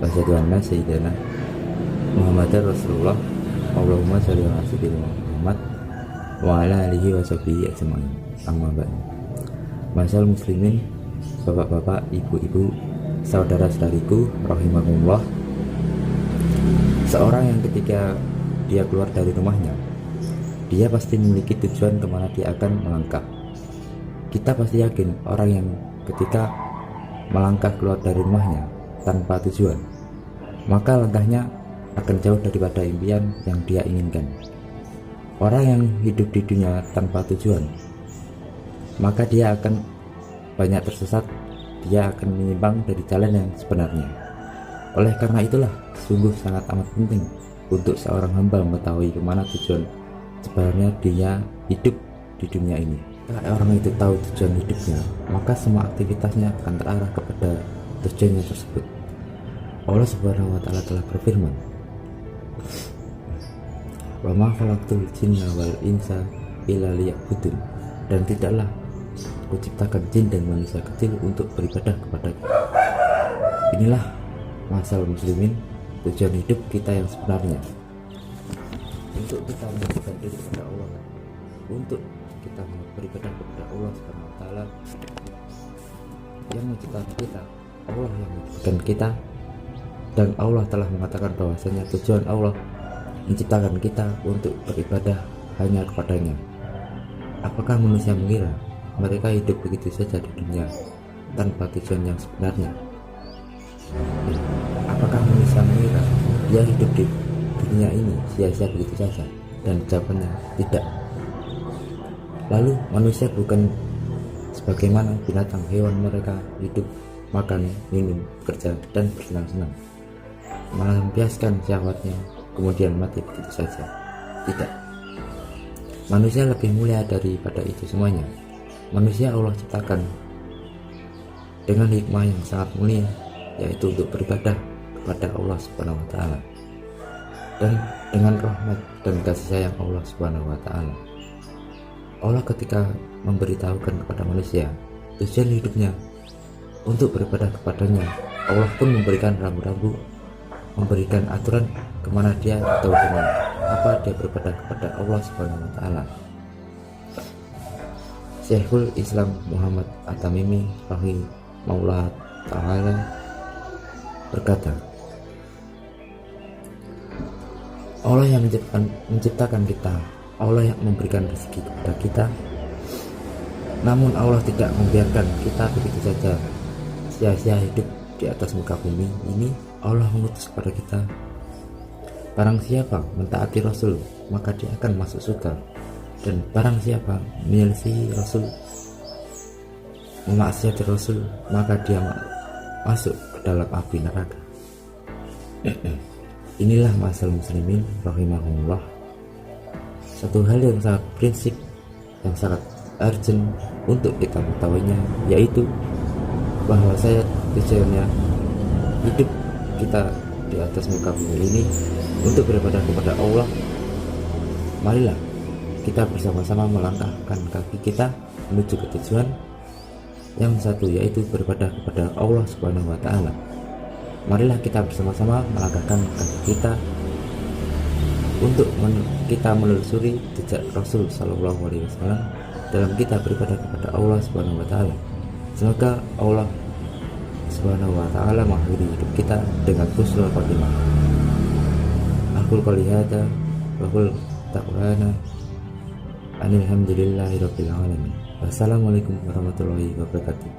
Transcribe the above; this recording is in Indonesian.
wa asyhadu anna sayyidana Muhammadar Rasulullah. Allahumma sholli ala sayyidina Muhammad wa ala alihi wa sahbihi ajmain. Amma ba'du. Masyaallah muslimin, bapak-bapak, ibu-ibu, saudara-saudariku rahimakumullah. Seorang yang ketika dia keluar dari rumahnya, dia pasti memiliki tujuan kemana dia akan melangkah. Kita pasti yakin orang yang ketika melangkah keluar dari rumahnya tanpa tujuan, maka langkahnya akan jauh daripada impian yang dia inginkan. Orang yang hidup di dunia tanpa tujuan, maka dia akan banyak tersesat, dia akan menyimpang dari jalan yang sebenarnya. Oleh karena itulah, sungguh sangat amat penting untuk seorang hamba mengetahui kemana tujuan sebenarnya dia hidup di dunia ini. Jika orang itu tahu tujuan hidupnya, maka semua aktivitasnya akan terarah kepada tujuannya tersebut. Allah Subhanahu wa Ta'ala telah berfirman, "Wa ma khalaqtul jinna wal insa illa liya'budun," dan tidaklah Aku ciptakan jin dan manusia kecil untuk beribadah kepada. Inilah masalah muslimin, tujuan hidup kita yang sebenarnya, untuk kita mendekatkan diri kepada Allah, untuk kita beribadah kepada Allah Subhanahu wa Ta'ala yang menciptakan kita, Allah yang menciptakan kita, dan Allah telah mengatakan bahwasanya tujuan Allah menciptakan kita untuk beribadah hanya kepadanya. Apakah manusia mengira mereka hidup begitu saja di dunia tanpa tujuan yang sebenarnya? Apakah manusia mengira dia hidup di dunia ini sia-sia begitu saja? Dan jawabannya tidak. Lalu manusia bukan sebagaimana binatang, hewan, mereka hidup, makan, minum, bekerja, dan bersenang-senang, melampiaskan syahwatnya kemudian mati begitu saja. Tidak. Manusia lebih mulia daripada itu semuanya. Manusia Allah ciptakan dengan hikmah yang sangat mulia, yaitu untuk beribadah kepada Allah Subhanahu wa Ta'ala, dan dengan rahmat dan kasih sayang Allah Subhanahu wa Ta'ala. Allah ketika memberitahukan kepada manusia tujuan hidupnya untuk beribadah kepadanya, Allah pun memberikan rambu-rambu, memberikan aturan kemana dia atau dengan apa dia beribadah kepada Allah Subhanahu wa Ta'ala. Syekhul Islam Muhammad At-Tamimi rahimahullah ta'ala berkata, Allah yang menciptakan kita, Allah yang memberikan rezeki kepada kita, namun Allah tidak membiarkan kita begitu saja sia-sia hidup di atas muka bumi ini. Allah mengutus kepada kita, barang siapa mentaati Rasul maka dia akan masuk surga, dan barang siapa menyelisihi Rasul, memaksiati Rasul, maka dia masuk ke dalam api neraka. Inilah masalah muslimin rahimahullah, satu hal yang sangat prinsip, yang sangat urgent untuk kita mengetahuinya, yaitu bahwa saya tujuannya hidup kita di atas muka bumi ini untuk beribadah kepada Allah. Marilah kita bersama-sama melangkahkan kaki kita menuju ke tujuan yang satu, yaitu beribadah kepada Allah Subhanahu wa Ta'ala. Marilah kita bersama-sama melangkahkan kaki kita untuk kita menelusuri jejak Rasul Sallallahu Alaihi Wasallam dalam kita beribadah kepada Allah Subhanahu wa Ta'ala. Semoga Allah Subhanahu wa Ta'ala mengakhiri hidup kita dengan husnul khotimah. Aqul qouli hadza wa qul taqwana alhamdulillahi rabbil alamin. Wassalamualaikum warahmatullahi wabarakatuh.